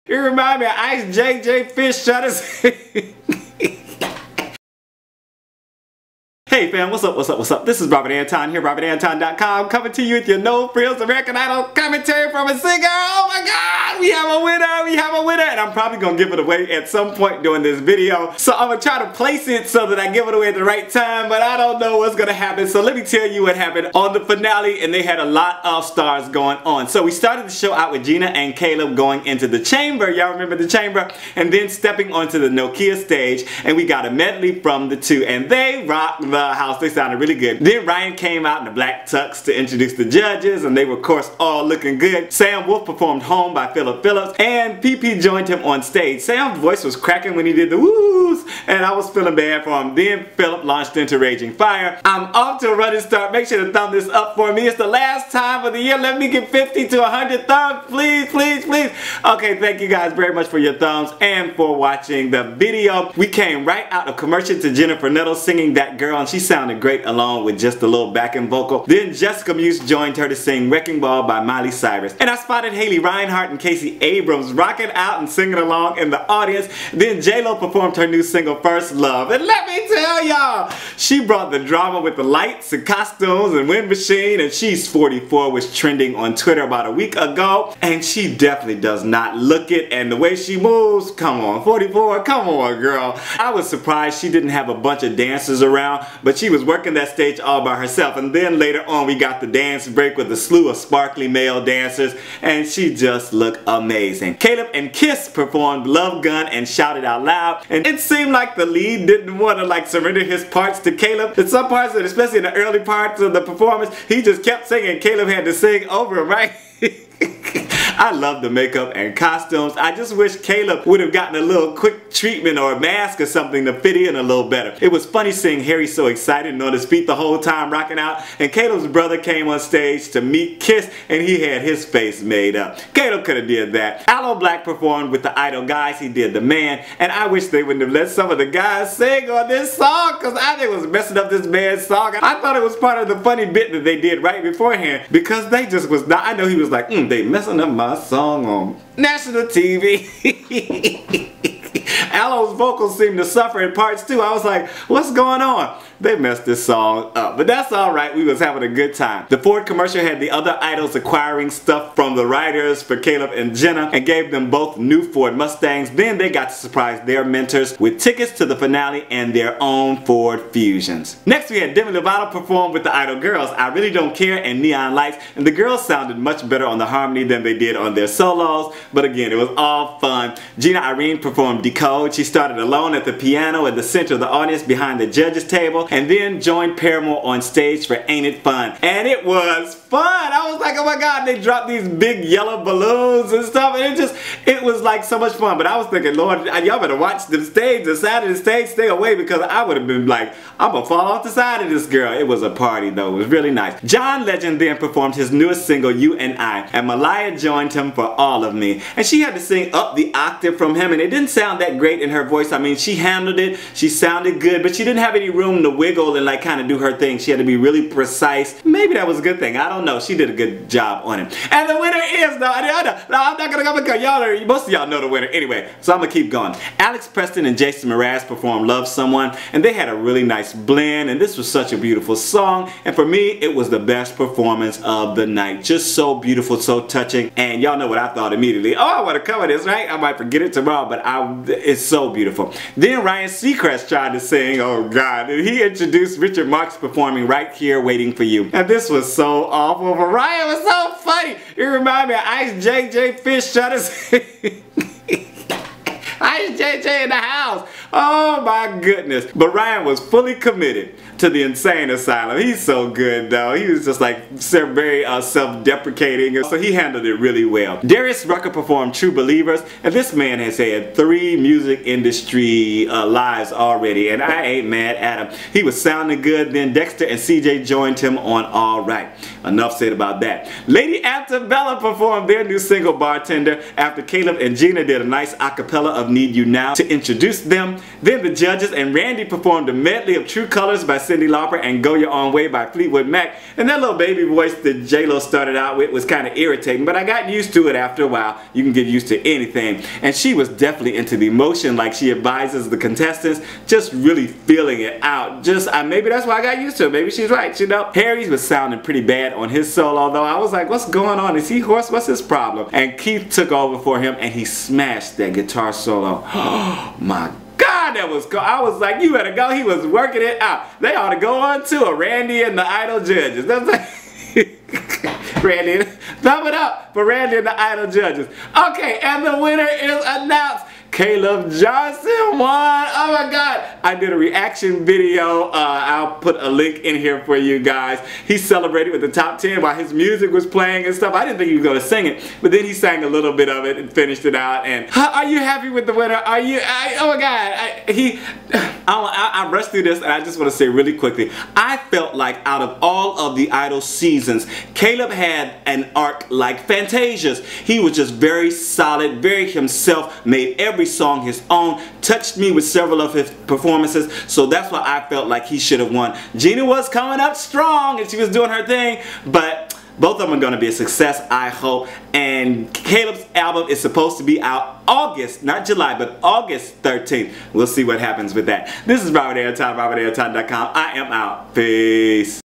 It reminds me of Ice JJ Fish Shutters. Hey fam, what's up, what's up, what's up? This is Robert Anton here, robertantonnyc, coming to you with your No Frills American Idol commentary from a singer. Oh my god, we have a winner, and I'm probably gonna give it away at some point during this video. So I'm gonna try to place it so that I give it away at the right time, but I don't know what's gonna happen. So let me tell you what happened on the finale, and they had a lot of stars going on. So we started the show out with Jena and Caleb going into the chamber, y'all remember the chamber? And then stepping onto the Nokia stage, and we got a medley from the two, and they rocked the house. They sounded really good. Then Ryan came out in the black tux to introduce the judges, and they were of course all looking good. Woolf performed Home by Phillips, and PP joined him on stage. Sam's voice was cracking when he did the woos, and I was feeling bad for him. Then Phillip launched into Raging Fire. I'm off to a running start. Make sure to thumb this up for me. It's the last time of the year. Let me get 50 to 100 thumbs, please, please, please. Okay, thank you guys very much for your thumbs and for watching the video. We came right out of commercial to Jennifer Nettles singing That Girl, and she sounded great along with just a little backing vocal. Then Jessica Meuse joined her to sing Wrecking Ball by Miley Cyrus. And I spotted Hailey, Reinhardt, and Abrams rocking out and singing along in the audience. Then J-Lo performed her new single First Love. And let me tell y'all, she brought the drama with the lights and costumes and wind machine, and She's 44 was trending on Twitter about a week ago, and she definitely does not look it, and the way she moves, come on, 44, come on girl. I was surprised she didn't have a bunch of dancers around, but she was working that stage all by herself. And then later on we got the dance break with a slew of sparkly male dancers, and she just looked amazing. Caleb and Kiss performed Love Gun and Shouted Out Loud, and it seemed like the lead didn't want to surrender his parts to Caleb. In some parts, especially in the early parts of the performance, he just kept singing. Caleb had to sing over him, right? I love the makeup and costumes. I just wish Caleb would have gotten a little quick treatment or a mask or something to fit in a little better. It was funny seeing Harry so excited and on his feet the whole time rocking out, and Caleb's brother came on stage to meet Kiss, and he had his face made up. Caleb could have did that. Aloe Blacc performed with the Idol guys. He did The Man, and I wish they wouldn't have let some of the guys sing on this song, because I think it was messing up this man's song. I thought it was part of the funny bit that they did right beforehand, because they just was not, I know he was like, they messing up my song on national TV. Aloe's vocals seemed to suffer in parts too. I was like, what's going on? They messed this song up, but that's alright. We was having a good time. The Ford commercial had the other idols acquiring stuff from the writers for Caleb and Jena and gave them both new Ford Mustangs. Then they got to surprise their mentors with tickets to the finale and their own Ford Fusions. Next we had Demi Lovato perform with the Idol girls, I Really Don't Care and Neon Lights, and the girls sounded much better on the harmony than they did on their solos, but again, it was all fun. Gina Irene performed Decode. She started alone at the piano at the center of the audience behind the judges table, and then joined Paramore on stage for Ain't It Fun. And it was fun! I was like, oh my god, they dropped these big yellow balloons and stuff, and it was like so much fun. But I was thinking, Lord, y'all better watch the stage, the side of the stage, stay away, because I would have been like, I'm gonna fall off the side of this girl. It was a party though, it was really nice. John Legend then performed his newest single, You and I, and Malaya joined him for All of Me. And she had to sing up the octave from him, and it didn't sound that great in her voice. I mean, she handled it, she sounded good, but she didn't have any room to wiggle and kind of do her thing. She had to be really precise. Maybe that was a good thing, I don't know. She did a good job on it. And the winner is, no, I'm not gonna go because y'all, most of y'all know the winner anyway, so I'm gonna keep going. Alex Preston and Jason Mraz performed Love Someone, and they had a really nice blend, and this was such a beautiful song, and for me, it was the best performance of the night. Just so beautiful, so touching, and y'all know what I thought immediately. Oh, I want to cover this, right? I might forget it tomorrow, but it's so beautiful. Then Ryan Seacrest tried to sing, oh god, and he introduced Richard Marx performing Right Here Waiting for You. And this was so awful, but Ryan was so funny. It reminded me of Ice JJ Fish Shutters. Ice JJ in the house. Oh my goodness. But Ryan was fully committed to the insane asylum. He's so good though. He was just like very self-deprecating, so he handled it really well. Darius Rucker performed True Believers, and this man has had 3 music industry lives already, and I ain't mad at him. He was sounding good. Then Dexter and CJ joined him on All Right. Enough said about that. Lady Antebellum performed their new single Bartender after Caleb and Jena did a nice acapella of Need You now to introduce them. Then the judges and Randy performed a medley of True Colors by Cyndi Lauper and Go Your Own Way by Fleetwood Mac. And that little baby voice that J-Lo started out with was kind of irritating, but I got used to it after a while. You can get used to anything. And she was definitely into the emotion, like she advises the contestants, just really feeling it out. Maybe that's why I got used to it. Maybe she's right, you know. Harry was sounding pretty bad on his solo, though. I was like, what's going on? Is he hoarse? What's his problem? And Keith took over for him and he smashed that guitar solo. Oh my God, that was cool. I was like, you better go. He was working it out. They ought to go on tour, Randy and the Idol judges. That's like Randy, thumb it up for Randy and the Idol judges. Okay, and the winner is announced. Caleb Johnson won. Oh my God. I did a reaction video. I'll put a link in here for you guys. He celebrated with the top 10 while his music was playing and stuff. I didn't think he was going to sing it, but then he sang a little bit of it and finished it out. And are you happy with the winner? Are you? Oh my God. I rushed through this and I just want to say really quickly, I felt like out of all of the Idol seasons, Caleb had an arc like Fantasia's. He was just very solid, very himself, made every song his own, touched me with several of his performances, so that's why I felt like he should have won. Jena was coming up strong and she was doing her thing, but both of them are going to be a success, I hope. And Caleb's album is supposed to be out August, not July, but August 13th. We'll see what happens with that. This is Robert Anton, robertantonnyc.com. I am out. Peace.